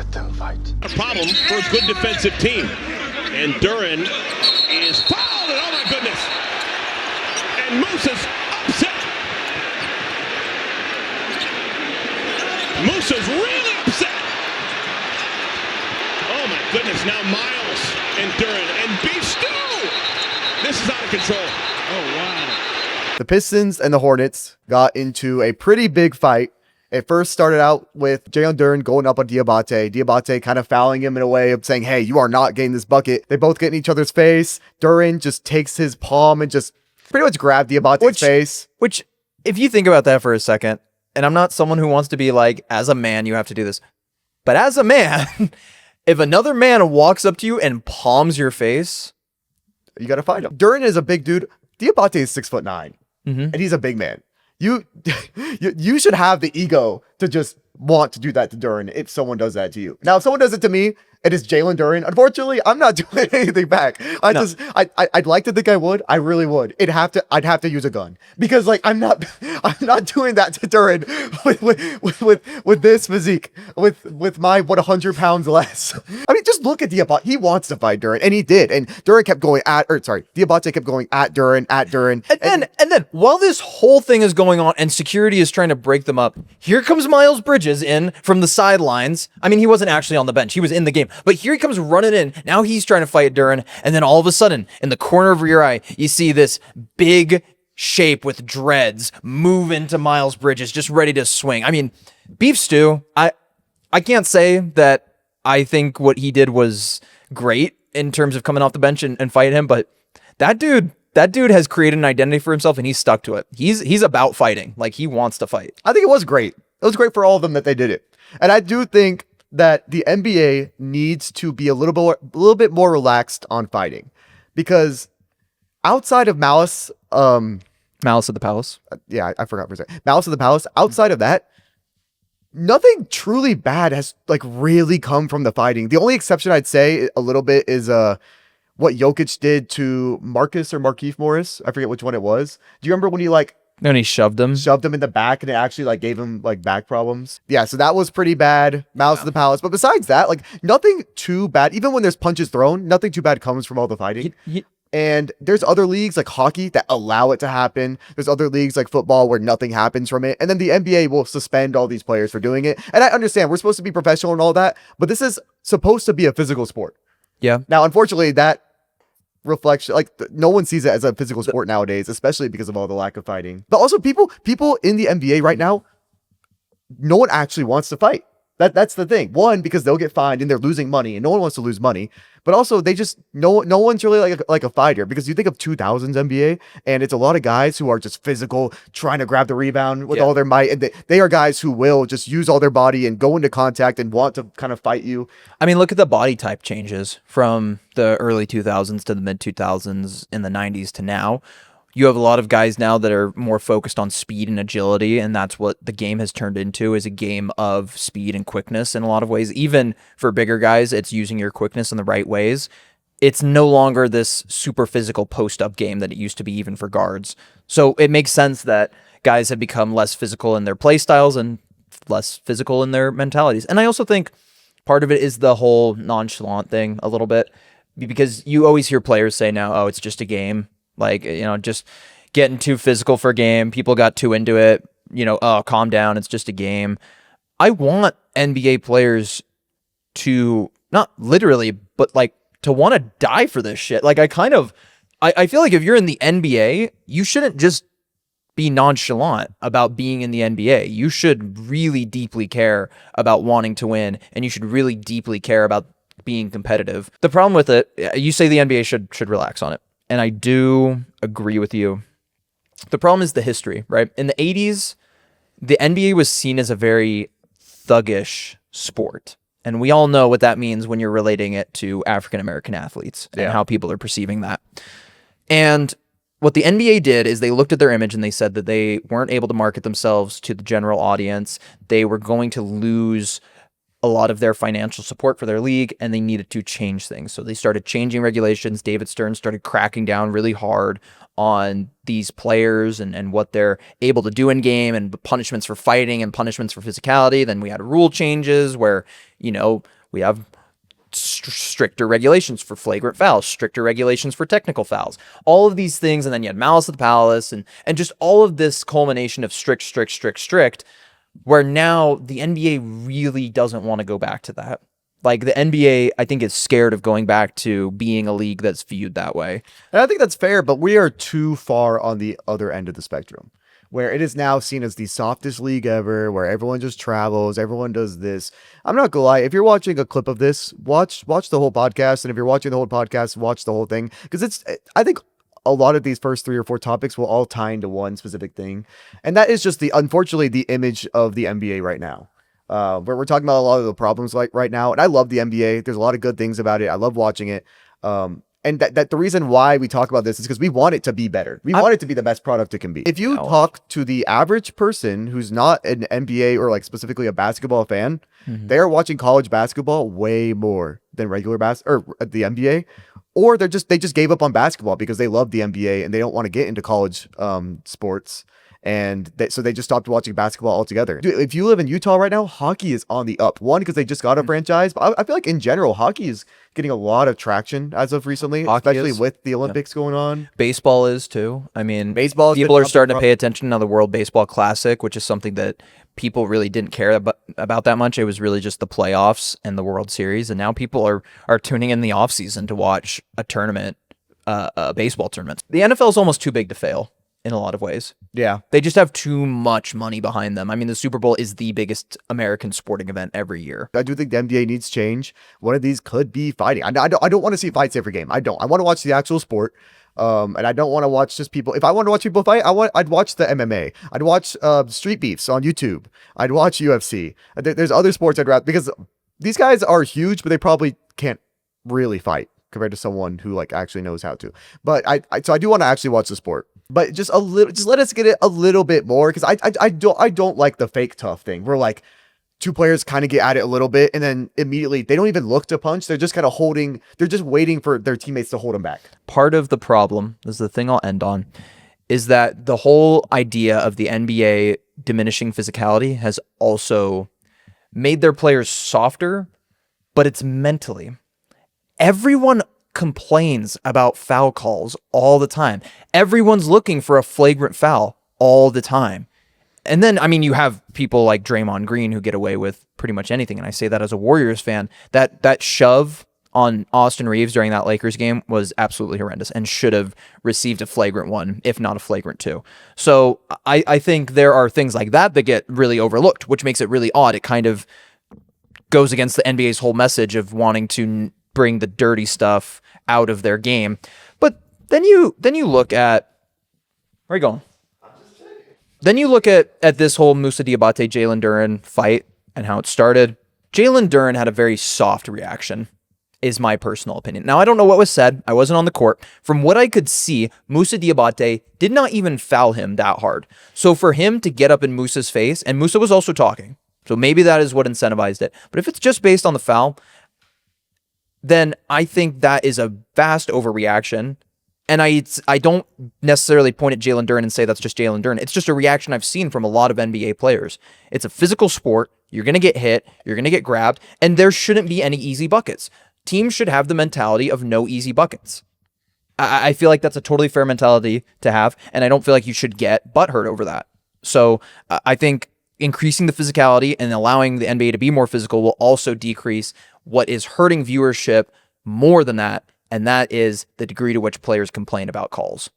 Let them fight. A problem for a good defensive team. And Duran is fouled, and oh my goodness. And Musa's upset. Musa's really upset. Oh my goodness, now Miles and Duran and Beef Stew. This is out of control. Oh wow. The Pistons and the Hornets got into a pretty big fight. It first started out with Jalen Duren going up on Diabate. Diabate kind of fouling him in a way of saying, hey, you are not getting this bucket. They both get in each other's face. Duren just takes his palm and just pretty much grabbed Diabate's face. Which, if you think about that for a second, and I'm not someone who wants to be like, as a man, you have to do this. But as a man, if another man walks up to you and palms your face, you got to fight him. Duren is a big dude. Diabate is 6'9", and he's a big man. You should have the ego to just want to do that to Duren if someone does that to you. Now, if someone does it to me, it is Jalen Duren. Unfortunately, I'm not doing anything back. I'd like to think I would. I really would. I'd have to use a gun because like I'm not doing that to Duren with this physique, with my 100 pounds less. I mean, just look at Diabate. He wants to fight Duren, and he did. And Duren kept going Diabate kept going at Duren. And then while this whole thing is going on and security is trying to break them up, here comes Miles Bridges in from the sidelines. I mean, he wasn't actually on the bench. He was in the game. But here he comes running in. Now he's trying to fight Duren. And then all of a sudden, in the corner of your eye, you see this big shape with dreads move into Miles Bridges, just ready to swing. I mean, Beef Stew, I can't say that I think what he did was great in terms of coming off the bench and fighting him, but that dude has created an identity for himself and he's stuck to it. He's about fighting. Like, he wants to fight. I think it was great. It was great for all of them that they did it. And I do think that the NBA needs to be a little bit more relaxed on fighting, because outside of Malice of the Palace. Yeah, I forgot for a second. Malice of the Palace. Outside of that, nothing truly bad has like really come from the fighting. The only exception I'd say a little bit is what Jokic did to Marcus or Markieff Morris. I forget which one it was. Do you remember when he and he shoved him in the back and it actually like gave him like back problems? Yeah, so that was pretty bad. Malice of the Palace. But besides that, like nothing too bad. Even when there's punches thrown, nothing too bad comes from all the fighting. And there's other leagues like hockey that allow it to happen. There's other leagues like football where nothing happens from it. And then the NBA will suspend all these players for doing it. And I understand we're supposed to be professional and all that, but this is supposed to be a physical sport. Yeah. Now, unfortunately, that reflection, like no one sees it as a physical sport nowadays, especially because of all the lack of fighting. But also people in the NBA right now, no one actually wants to fight. That's the thing. One, because they'll get fined and they're losing money, and no one wants to lose money. But also, they just no one's really like a fighter, because you think of 2000s NBA, and it's a lot of guys who are just physical, trying to grab the rebound with all their might, and they are guys who will just use all their body and go into contact and want to kind of fight you. I mean, look at the body type changes from the early 2000s to the mid 2000s in the 90s to now. You have a lot of guys now that are more focused on speed and agility, and that's what the game has turned into, is a game of speed and quickness in a lot of ways. Even for bigger guys, it's using your quickness in the right ways. It's no longer this super physical post-up game that it used to be even for guards. So it makes sense that guys have become less physical in their play styles and less physical in their mentalities. And I also think part of it is the whole nonchalant thing a little bit, because you always hear players say now, oh, it's just a game. Like, just getting too physical for a game. People got too into it. Oh, calm down. It's just a game. I want NBA players to, not literally, but like to want to die for this shit. Like I feel like if you're in the NBA, you shouldn't just be nonchalant about being in the NBA. You should really deeply care about wanting to win, and you should really deeply care about being competitive. The problem with it, you say the NBA should relax on it. And I do agree with you. The problem is the history, right? In the 80s, the NBA was seen as a very thuggish sport. And we all know what that means when you're relating it to African-American athletes and how people are perceiving that. And what the NBA did is they looked at their image and they said that they weren't able to market themselves to the general audience. They were going to lose a lot of their financial support for their league, and they needed to change things. So they started changing regulations. David Stern started cracking down really hard on these players and what they're able to do in game, and punishments for fighting and punishments for physicality. Then we had rule changes where, we have stricter regulations for flagrant fouls, stricter regulations for technical fouls, all of these things. And then you had Malice at the Palace and just all of this culmination of strict, where now the NBA really doesn't want to go back to that. Like, the NBA, I think, is scared of going back to being a league that's viewed that way. And I think that's fair, but we are too far on the other end of the spectrum, where it is now seen as the softest league ever, where everyone just travels, everyone does this. I'm not gonna lie, if you're watching a clip of this, watch the whole podcast, and if you're watching the whole podcast, watch the whole thing, because I think a lot of these first 3 or 4 topics will all tie into one specific thing, and that is just unfortunately the image of the NBA right now. Where we're talking about a lot of the problems like right now, and I love the NBA. There's a lot of good things about it. I love watching it. And that the reason why we talk about this is because we want it to be better. We want it to be the best product it can be. If you talk to the average person who's not an NBA or like specifically a basketball fan, they're watching college basketball way more than regular or the NBA, or they just gave up on basketball because they love the NBA and they don't want to get into college sports. And so they just stopped watching basketball altogether. Dude, if you live in Utah right now, hockey is on the up. One, because they just got a franchise. But I feel like in general, hockey is getting a lot of traction as of recently, especially with the Olympics going on. Baseball is too. I mean, baseball. People are starting to pay attention to the World Baseball Classic, which is something that people really didn't care about that much. It was really just the playoffs and the World Series. And now people are tuning in the offseason to watch a tournament, a baseball tournament. The NFL is almost too big to fail in a lot of ways. Yeah. They just have too much money behind them. I mean, the Super Bowl is the biggest American sporting event every year. I do think the NBA needs change. One of these could be fighting. I don't want to see fights every game. I don't. I want to watch the actual sport. And I don't want to watch just people. If I want to watch people fight, I'd watch the MMA. I'd watch street beefs on YouTube. I'd watch UFC. There's other sports I'd rather, because these guys are huge, but they probably can't really fight compared to someone who like actually knows how to. But so I do want to actually watch the sport. But just let us get it a little bit more, because I don't like the fake tough thing where like 2 players kind of get at it a little bit and then immediately they don't even look to punch. They're just kind of they're just waiting for their teammates to hold them back. Part of the problem, this is the thing I'll end on, is that the whole idea of the NBA diminishing physicality has also made their players softer, but it's mentally. Everyone complains about foul calls all the time. Everyone's looking for a flagrant foul all the time. And then, I mean, you have people like Draymond Green who get away with pretty much anything. And I say that as a Warriors fan. That shove on Austin Reeves during that Lakers game was absolutely horrendous and should have received a flagrant 1, if not a flagrant 2. So I think there are things like that get really overlooked, which makes it really odd. It kind of goes against the NBA's whole message of wanting to bring the dirty stuff out of their game. But then you look at, where are you going? Then you look at this whole Moussa Diabate Jalen Duren fight and how it started. Jalen Duren had a very soft reaction, is my personal opinion. Now, I don't know what was said. I wasn't on the court. From what I could see, Moussa Diabate did not even foul him that hard. So for him to get up in Moussa's face, and Moussa was also talking, so maybe that is what incentivized it. But if it's just based on the foul, then I think that is a vast overreaction. And I don't necessarily point at Jalen Duren and say that's just Jalen Duren. It's just a reaction I've seen from a lot of NBA players. It's a physical sport. You're going to get hit. You're going to get grabbed. And there shouldn't be any easy buckets. Teams should have the mentality of no easy buckets. I feel like that's a totally fair mentality to have. And I don't feel like you should get butthurt over that. So I think increasing the physicality and allowing the NBA to be more physical will also decrease what is hurting viewership more than that, and that is the degree to which players complain about calls.